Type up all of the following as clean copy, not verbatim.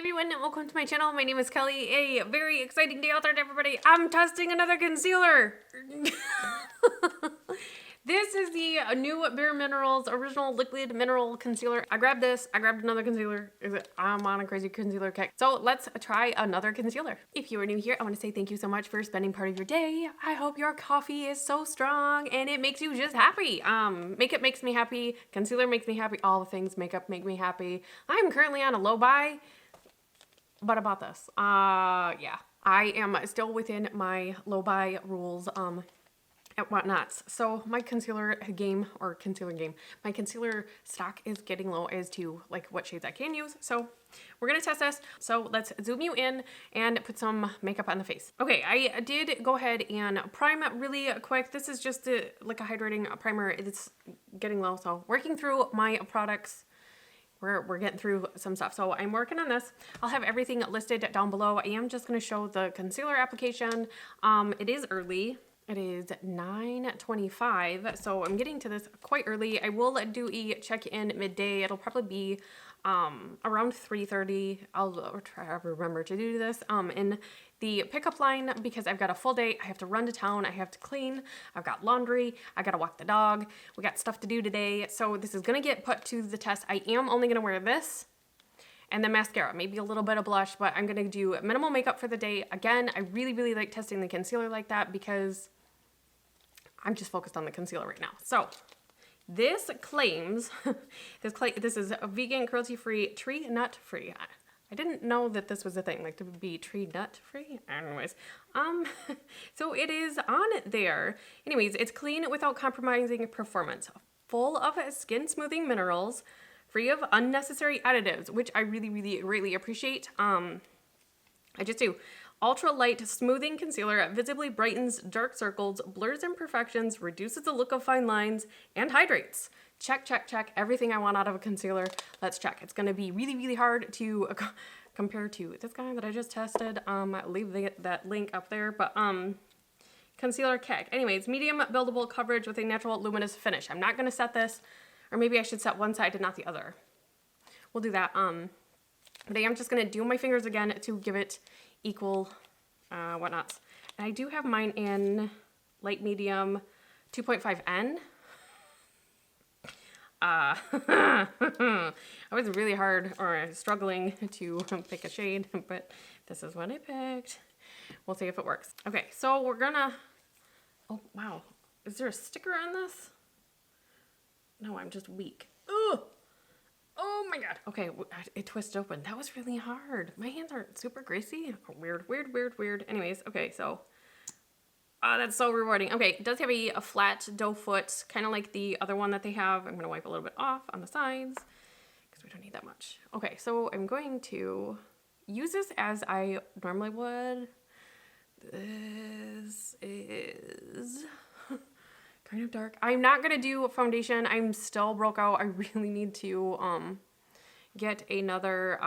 everyone, welcome to my channel. My name is Kelly. A very exciting day out there to everybody. I'm testing another concealer. This is the new BareMinerals Original Liquid Mineral Concealer. I grabbed this, I grabbed another concealer. I'm on a crazy concealer kick. So let's try another concealer. If you are new here, I want to say thank you so much for spending part of your day. I hope your coffee is so strong and it makes you just happy. Makeup makes me happy, concealer makes me happy, all the things makeup make me happy. I'm currently on a low buy, but about this, yeah. I am still within my low buy rules, at whatnots. So my concealer stock is getting low as to like what shades I can use. So we're gonna test this. So let's zoom you in and put some makeup on the face. Okay, I did go ahead and prime it really quick. This is just like a hydrating primer. It's getting low, so working through my products. We're getting through some stuff. So I'm working on this. I'll have everything listed down below. I am just gonna show the concealer application. It is early. It is 9:25, so I'm getting to this quite early. I will do a check-in midday. It'll probably be around 3:30. I'll try to remember to do this in the pickup line because I've got a full day. I have to run to town. I have to clean. I've got laundry. I got to walk the dog. We got stuff to do today. So this is going to get put to the test. I am only going to wear this and then mascara, maybe a little bit of blush, but I'm going to do minimal makeup for the day. Again, I really like testing the concealer like that because I'm just focused on the concealer right now. So this claims, this is a vegan, cruelty-free, tree nut free. I didn't know that this was a thing, like to be tree nut free. Anyways, so it is on there. Anyways, it's clean without compromising performance, full of skin smoothing minerals, free of unnecessary additives, which I really greatly appreciate. I just do. Ultra light smoothing concealer visibly brightens dark circles, blurs imperfections, reduces the look of fine lines, and hydrates. Check. Everything I want out of a concealer. Let's check. It's going to be really hard to compare to this guy that I just tested. I'll leave that link up there. But concealer keg. Anyways, medium buildable coverage with a natural luminous finish. I'm not going to set this, or maybe I should set one side and not the other. We'll do that. But I am just going to do my fingers again to give it equal whatnots. And I do have mine in light medium 2.5N. I was really hard or struggling to pick a shade, but this is what I picked. We'll see if it works. Okay, so we're gonna, oh wow, is there a sticker on this? No, I'm just weak. Ugh. Oh my god. Okay, it twisted open. That was really hard. My hands are super greasy. Weird. Anyways, okay, so that's so rewarding. Okay, it does have a flat doe foot, kind of like the other one that they have. I'm going to wipe a little bit off on the sides because we don't need that much. Okay, so I'm going to use this as I normally would. This is kind of dark. I'm not gonna do foundation. I'm still broke out. I really need to get another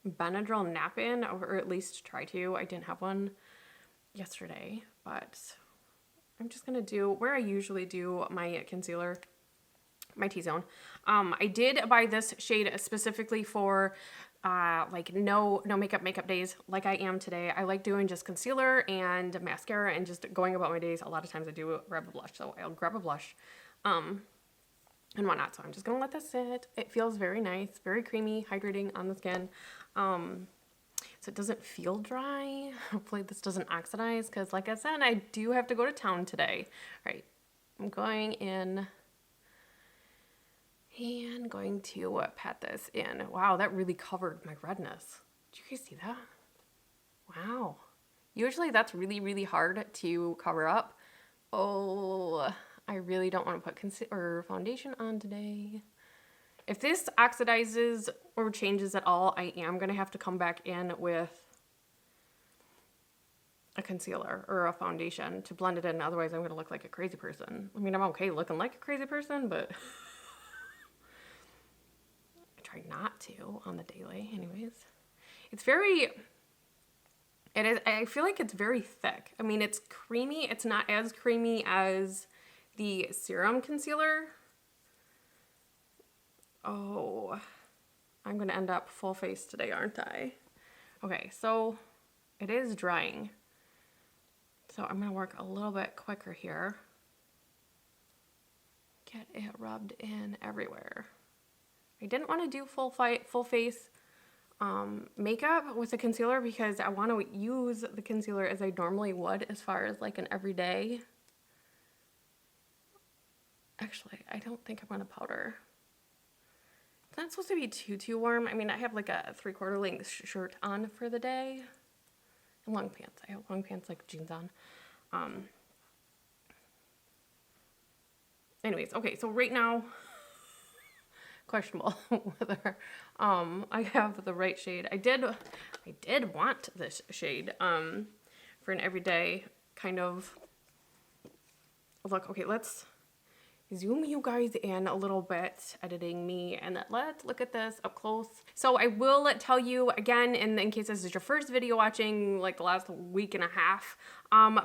Benadryl nap in, or at least try to. I didn't have one yesterday, but I'm just gonna do where I usually do my concealer, my T-zone. I did buy this shade specifically for like no makeup days like I am today. I like doing just concealer and mascara and just going about my days. A lot of times I do grab a blush, so I'll grab a blush and whatnot. So I'm just gonna let this sit. It feels very nice, very creamy, hydrating on the skin. So it doesn't feel dry. Hopefully this doesn't oxidize because like I said, I do have to go to town today. All right, I'm going in and going to pat this in. Wow, that really covered my redness. Did you guys see that? Wow. Usually that's really hard to cover up. Oh, I really don't want to put foundation on today. If this oxidizes or changes at all, I am going to have to come back in with a concealer or a foundation to blend it in. Otherwise, I'm going to look like a crazy person. I mean, I'm okay looking like a crazy person, but try not to on the daily. Anyways, it's very, I feel like it's very thick. I mean, it's creamy. It's not as creamy as the serum concealer. Oh, I'm gonna end up full face today, aren't I? Okay, so it is drying. So I'm gonna work a little bit quicker here. Get it rubbed in everywhere. I didn't want to do full face makeup with the concealer because I want to use the concealer as I normally would as far as like an everyday. Actually, I don't think I'm gonna powder. It's not supposed to be too warm. I mean, I have like a 3/4 length shirt on for the day and long pants. I have long pants like jeans on. Anyways, okay, so right now, questionable whether I have the right shade. I did want this shade for an everyday kind of look. Okay, let's zoom you guys in a little bit, editing me, and let's look at this up close. So I will tell you again, in case this is your first video watching like the last week and a half,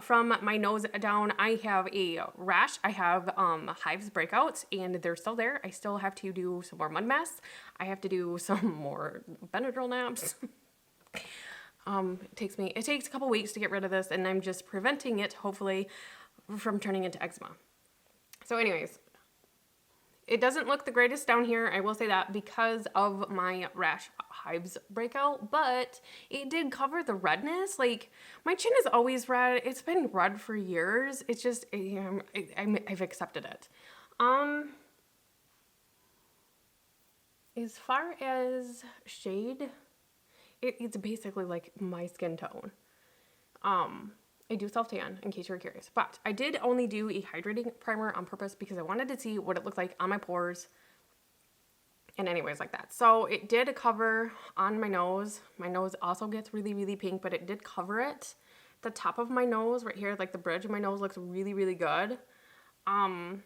from my nose down, I have a rash. I have hives breakouts, and they're still there. I still have to do some more mud masks. I have to do some more Benadryl naps. It takes a couple weeks to get rid of this, and I'm just preventing it, hopefully, from turning into eczema. So anyways, it doesn't look the greatest down here, I will say that, because of my rash hives breakout, but it did cover the redness. Like, my chin is always red. It's been red for years. It's just, I've accepted it. As far as shade, it's basically like my skin tone. I do self-tan, in case you're curious, but I did only do a hydrating primer on purpose because I wanted to see what it looked like on my pores and anyways like that. So it did cover on my nose. My nose also gets really, really pink, but it did cover it. The top of my nose right here, like the bridge of my nose, looks really, really good. On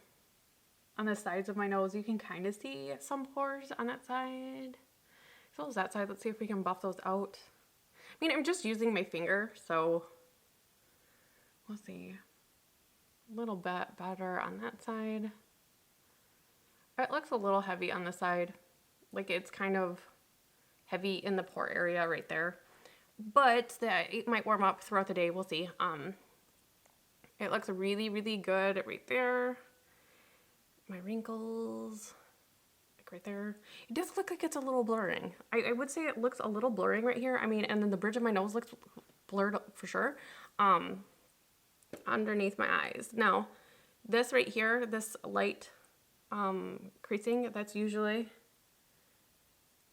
the sides of my nose, you can kind of see some pores on that side. As well as that side. Let's see if we can buff those out. I mean, I'm just using my finger, so we'll see. A little bit better on that side. It looks a little heavy on the side. Like it's kind of heavy in the pore area right there. But it might warm up throughout the day. We'll see. It looks really, really good right there. My wrinkles, like right there. It does look like it's a little blurring. I would say it looks a little blurring right here. I mean, and then the bridge of my nose looks blurred for sure. Underneath my eyes. Now, this right here, this light creasing, that's usually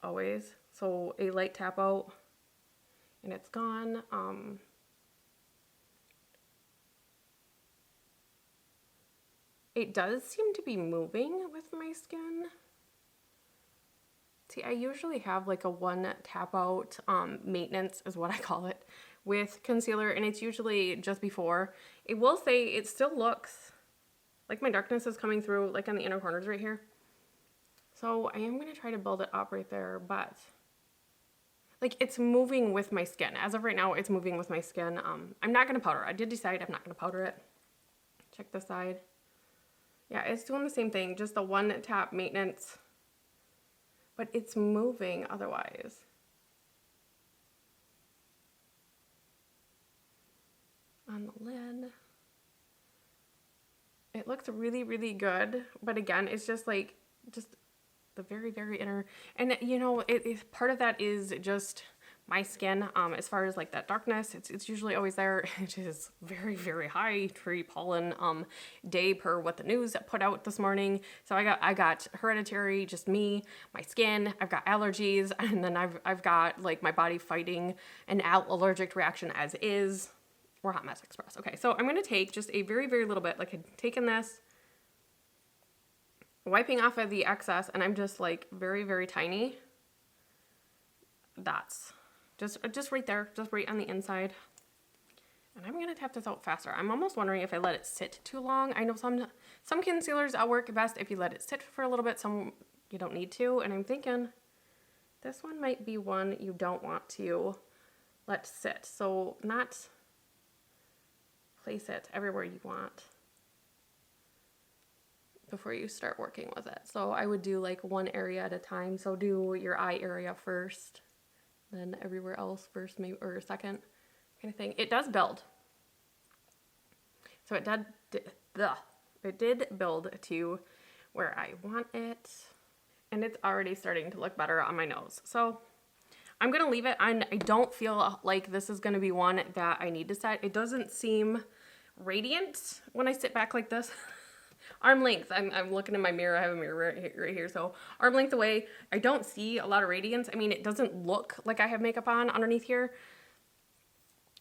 always, so a light tap out and it's gone. It does seem to be moving with my skin. See, I usually have like a one tap out maintenance is what I call it with concealer, and it's usually just before. It will say it still looks like my darkness is coming through like on the inner corners right here. So I am going to try to build it up right there, but like it's moving with my skin. As of right now, it's moving with my skin. I'm not going to powder. I did decide I'm not going to powder it. Check this side. Yeah, it's doing the same thing, just the one tap maintenance, but it's moving otherwise. On the lid. It looks really, really good, but again, it's just like, just the very, very inner, and you know, part of that is just my skin, as far as like that darkness, it's usually always there. It is very, very high tree pollen day per what the news put out this morning. So I got hereditary, just me, my skin, I've got allergies, and then I've got like my body fighting an allergic reaction as is. We're Hot Mess Express. Okay, so I'm gonna take just a very, very little bit, like I've taken this, wiping off of the excess, and I'm just like very, very tiny dots. Just right there, just right on the inside. And I'm gonna tap this out faster. I'm almost wondering if I let it sit too long. I know some concealers work best if you let it sit for a little bit, some you don't need to, and I'm thinking this one might be one you don't want to let sit. So not place it everywhere you want. before you start working with it. So I would do like one area at a time. So do your eye area first, then everywhere else first, maybe, or second kind of thing. It does build. So it did build to where I want it. And it's already starting to look better on my nose. So I'm going to leave it. I don't feel like this is going to be one that I need to set. It doesn't seem radiant when I sit back like this. Arm length. I'm looking in my mirror. I have a mirror right here. So arm length away. I don't see a lot of radiance. I mean, it doesn't look like I have makeup on underneath here.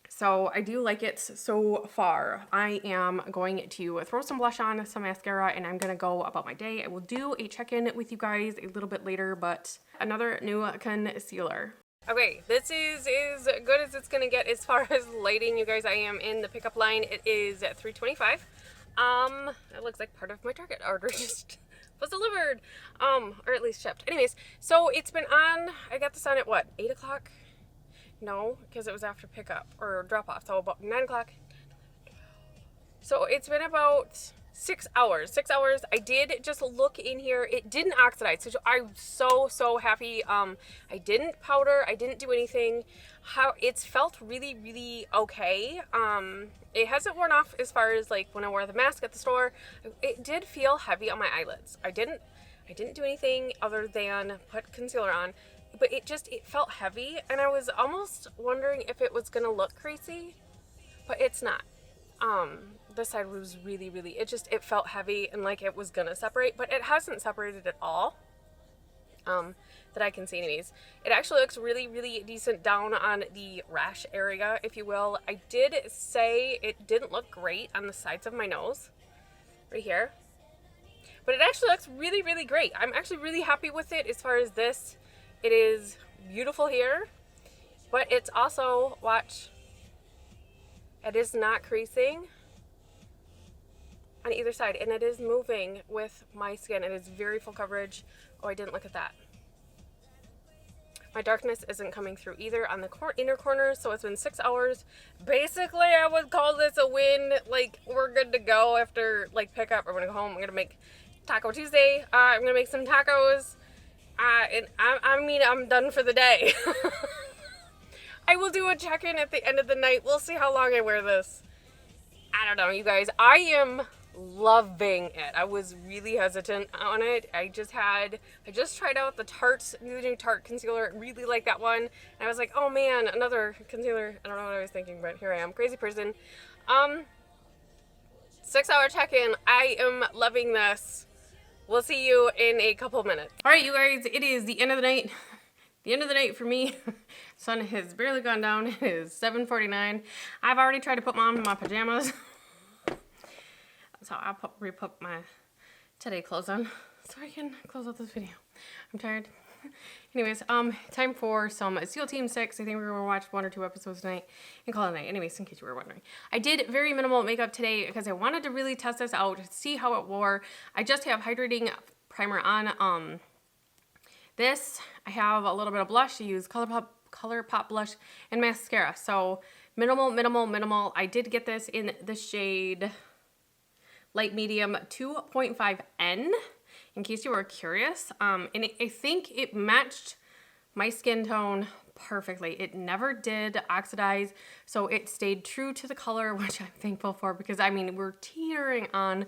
So I do like it so far. I am going to throw some blush on, some mascara, and I'm going to go about my day. I will do a check-in with you guys a little bit later, but another new concealer. Okay, this is as good as it's going to get as far as lighting, you guys. I am in the pickup line. It is at 3:25. It looks like part of my Target order just was delivered, or at least shipped. Anyways, so it's been on, I got this on at what, 8 o'clock? No, because it was after pickup or drop off, so about 9 o'clock. So it's been about 6 hours. 6 hours. I did just look in here. It didn't oxidize, so I'm so happy. I didn't powder. I didn't do anything. It's felt really okay. It hasn't worn off as far as like when I wore the mask at the store. It did feel heavy on my eyelids. I didn't do anything other than put concealer on. But it felt heavy, and I was almost wondering if it was gonna look creasy, but it's not. This side was really, it felt heavy and like it was gonna separate, but it hasn't separated at all, that I can see anyways. It actually looks really decent down on the rash area, if you will. I did say it didn't look great on the sides of my nose, right here, but it actually looks really great. I'm actually really happy with it as far as this. It is beautiful here, but it's also, watch, it is not creasing on either side, and it is moving with my skin. It is very full coverage. Oh, I didn't look at that. My darkness isn't coming through either on the inner corners, so it's been 6 hours. Basically, I would call this a win. Like, we're good to go after, like, pickup. We're gonna go home. I'm gonna make Taco Tuesday. I'm gonna make some tacos. And I mean, I'm done for the day. I will do a check-in at the end of the night. We'll see how long I wear this. I don't know, you guys. I am loving it. I was really hesitant on it. I just tried out the new Tarte concealer. Really like that one. And I was like, oh man, another concealer. I don't know what I was thinking, but here I am. Crazy person. 6 hour check-in. I am loving this. We'll see you in a couple minutes. All right, you guys, it is the end of the night. The end of the night for me. Sun has barely gone down. It is 7:49. I've already tried to put Mom in my pajamas. So I'll re-put my today clothes on so I can close out this video. I'm tired. Anyways, time for some SEAL Team 6. I think we're gonna watch 1 or 2 episodes tonight and call it a night. Anyways, in case you were wondering. I did very minimal makeup today because I wanted to really test this out, see how it wore. I just have hydrating primer on. This, I have a little bit of blush. I use Colourpop blush and mascara. So minimal. I did get this in the shade light medium 2.5N. In case you were curious, and I think it matched my skin tone perfectly. It never did oxidize, so it stayed true to the color, which I'm thankful for, because I mean, we're teetering on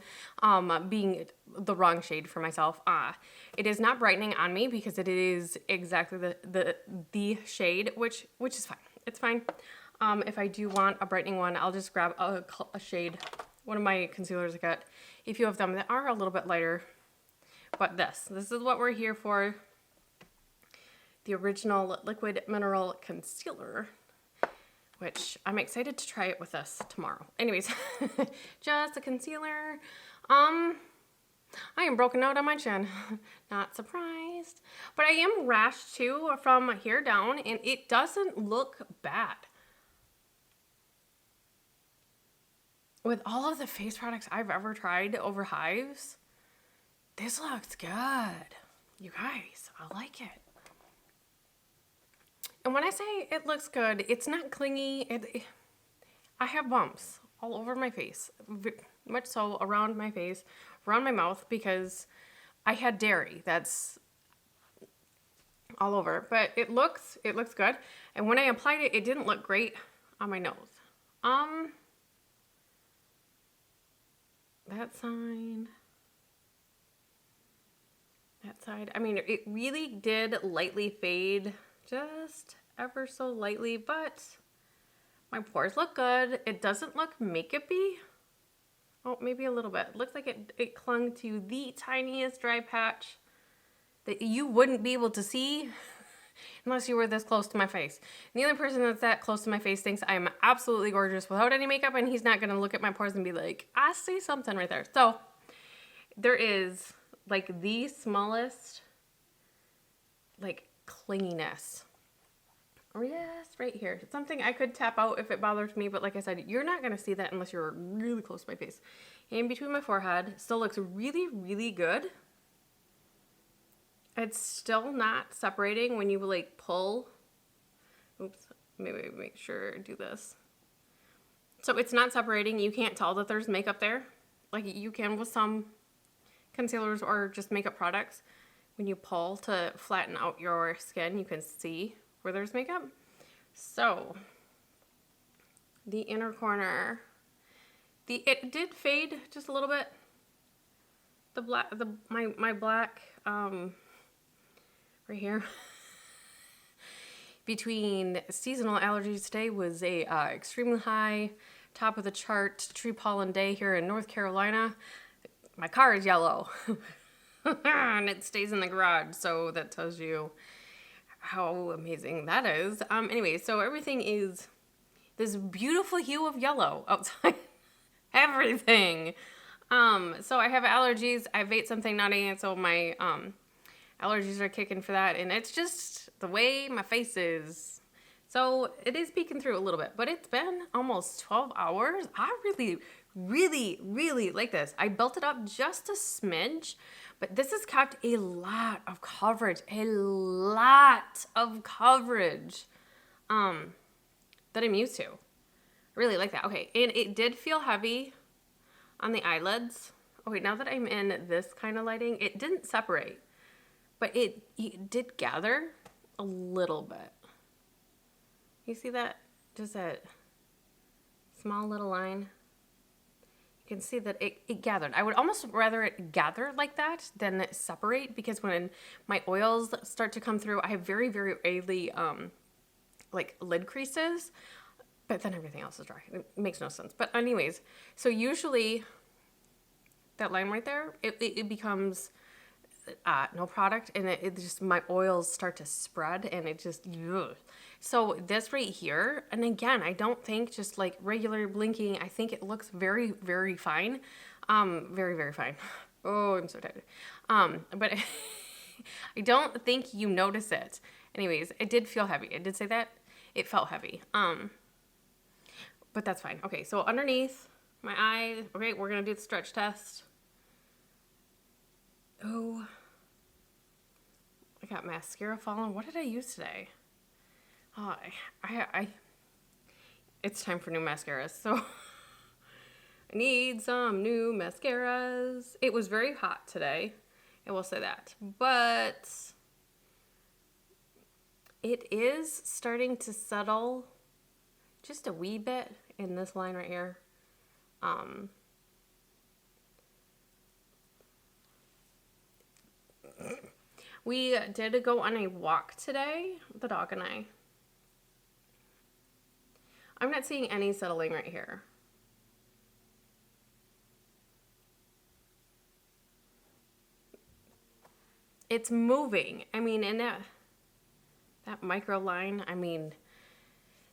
being the wrong shade for myself. It is not brightening on me because it is exactly the shade, which is fine. It's fine. If I do want a brightening one, I'll just grab a shade. One of my concealers I got a few of them that are a little bit lighter. But this is what we're here for. The original liquid mineral concealer, which I'm excited to try it with this tomorrow. Anyways, just a concealer. I am broken out on my chin. Not surprised. But I am rashed too from here down, and it doesn't look bad. With all of the face products I've ever tried over hives, this looks good. You guys, I like it. And when I say it looks good, it's not clingy. I have bumps all over my face, much so around my face, around my mouth because I had dairy. That's all over, but it looks good. And when I applied it, it didn't look great on my nose. That side, I mean, it really did lightly fade, just ever so lightly, but my pores look good. It doesn't look makeup-y. Oh, maybe a little bit. It looks like it clung to the tiniest dry patch that you wouldn't be able to see unless you were this close to my face. And the only person that's that close to my face thinks I'm absolutely gorgeous without any makeup, and he's not gonna look at my pores and be like, I see something right there. So there is like the smallest like clinginess. Oh yes, right here. It's something I could tap out if it bothers me, but like I said, you're not gonna see that unless you're really close to my face. In between my forehead, still looks really, really good. It's still not separating when you like pull. Oops, maybe make sure I do this. So it's not separating. You can't tell that there's makeup there. Like you can with some concealers or just makeup products. When you pull to flatten out your skin, you can see where there's makeup. So the inner corner, it did fade just a little bit. The black, my black, right here. Between seasonal allergies today was a extremely high, top of the chart tree pollen day here in North Carolina. My car is yellow and it stays in the garage, so that tells you how amazing that is. Anyway, so everything is this beautiful hue of yellow outside. Everything. So I have allergies. I've ate something nutty, and so my allergies are kicking for that, and it's just the way my face is. So it is peeking through a little bit, but it's been almost 12 hours. I really, really, really like this. I built it up just a smidge, but this has kept a lot of coverage, that I'm used to. I really like that. Okay, and it did feel heavy on the eyelids. Okay, now that I'm in this kind of lighting, it didn't separate, but it did gather a little bit. You see that? Just that small little line. You can see that it gathered. I would almost rather it gather like that than it separate, because when my oils start to come through, I have very, very oily like lid creases, but then everything else is dry. It makes no sense. But anyways, so usually that line right there, it becomes no product, and it just, my oils start to spread, and it just, ugh. So this right here, and again, I don't think just like regular blinking, I think it looks very, very fine. Very, very fine. Oh, I'm so tired. But I don't think you notice it. Anyways, it did feel heavy. I did say that. It felt heavy. But that's fine. Okay, so underneath my eye, okay, we're gonna do the stretch test. Oh, I got mascara falling. What did I use today? Oh, it's time for new mascaras, so I need some new mascaras. It was very hot today, I will say that, but it is starting to settle just a wee bit in this line right here. We did go on a walk today, the dog and I. I'm not seeing any settling right here. It's moving. I mean, in that micro line, I mean,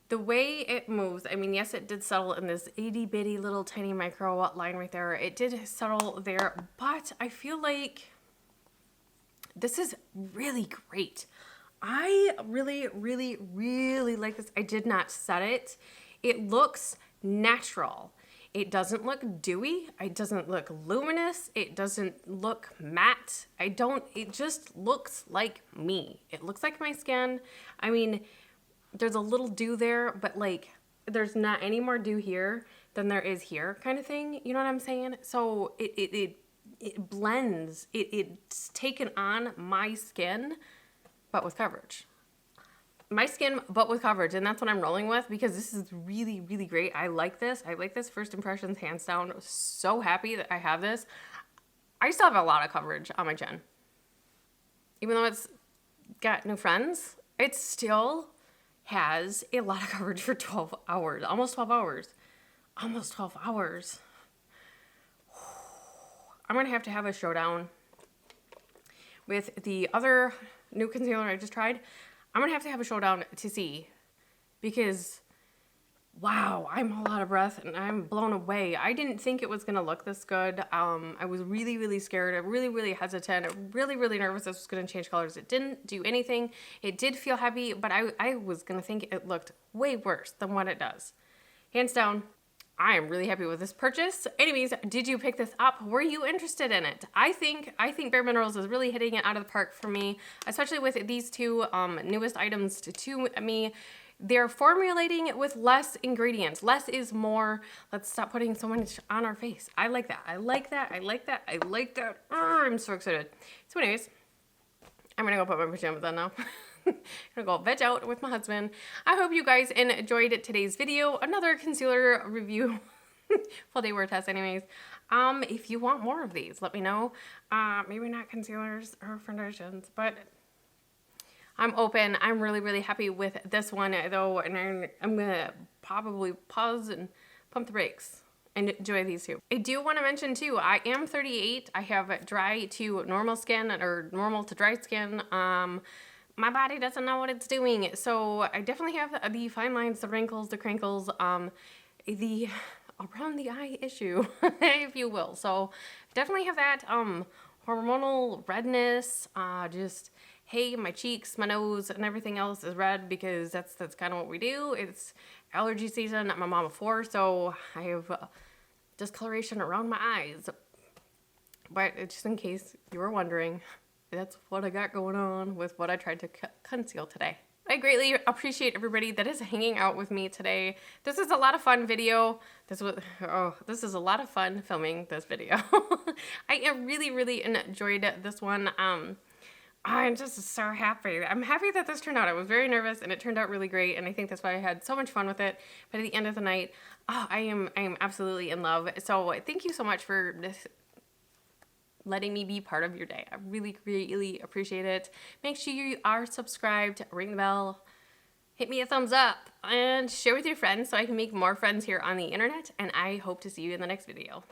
the way it moves, I mean, yes, it did settle in this itty bitty little tiny micro line right there. It did settle there, but I feel like this is really great. I really, really, really like this. I did not set it. It looks natural. It doesn't look dewy. It doesn't look luminous. It doesn't look matte. It just looks like me. It looks like my skin. I mean, there's a little dew there, but like there's not any more dew here than there is here kind of thing. You know what I'm saying? So it blends. It's taken on my skin, but with coverage. My skin, but with coverage, and that's what I'm rolling with because this is really, really great. I like this. I like this first impressions, hands down. So happy that I have this. I still have a lot of coverage on my chin. Even though it's got new friends, it still has a lot of coverage for 12 hours. Almost 12 hours. Almost 12 hours. I'm going to have a showdown with the other new concealer I just tried. I'm going to have a showdown to see because, wow, I'm all out of breath and I'm blown away. I didn't think it was going to look this good. I was really, really scared. Really, really hesitant. Really, really nervous this was going to change colors. It didn't do anything. It did feel heavy, but I was going to think it looked way worse than what it does. Hands down, I am really happy with this purchase. Anyways, did you pick this up? Were you interested in it? I think BareMinerals is really hitting it out of the park for me, especially with these two newest items to me. They're formulating it with less ingredients. Less is more. Let's stop putting so much on our face. I like that. I like that. I like that. I like that. I'm so excited. So anyways, I'm gonna go put my pajamas on now. I'm gonna go veg out with my husband. I hope you guys enjoyed today's video. Another concealer review. Full day wear test anyways. If you want more of these, let me know. Maybe not concealers or foundations, but I'm open. I'm really, really happy with this one though, and I'm gonna probably pause and pump the brakes and enjoy these two. I do want to mention too, I am 38. I have dry to normal skin or normal to dry skin. My body doesn't know what it's doing. So I definitely have the fine lines, the wrinkles, the crinkles, the around the eye issue, if you will. So definitely have that hormonal redness, just, hey, my cheeks, my nose, and everything else is red because that's kind of what we do. It's allergy season. I'm a mom of 4, so I have discoloration around my eyes. But just in case you were wondering, that's what I got going on with what I tried to conceal today. I greatly appreciate everybody that is hanging out with me today. This is a lot of fun video. This is a lot of fun filming this video. I really, really enjoyed this one. I'm just so happy. I'm happy that this turned out. I was very nervous and it turned out really great, and I think that's why I had so much fun with it. But at the end of the night, I am absolutely in love. So thank you so much for this, letting me be part of your day. I really, really appreciate it. Make sure you are subscribed, ring the bell, hit me a thumbs up, and share with your friends so I can make more friends here on the internet. And I hope to see you in the next video.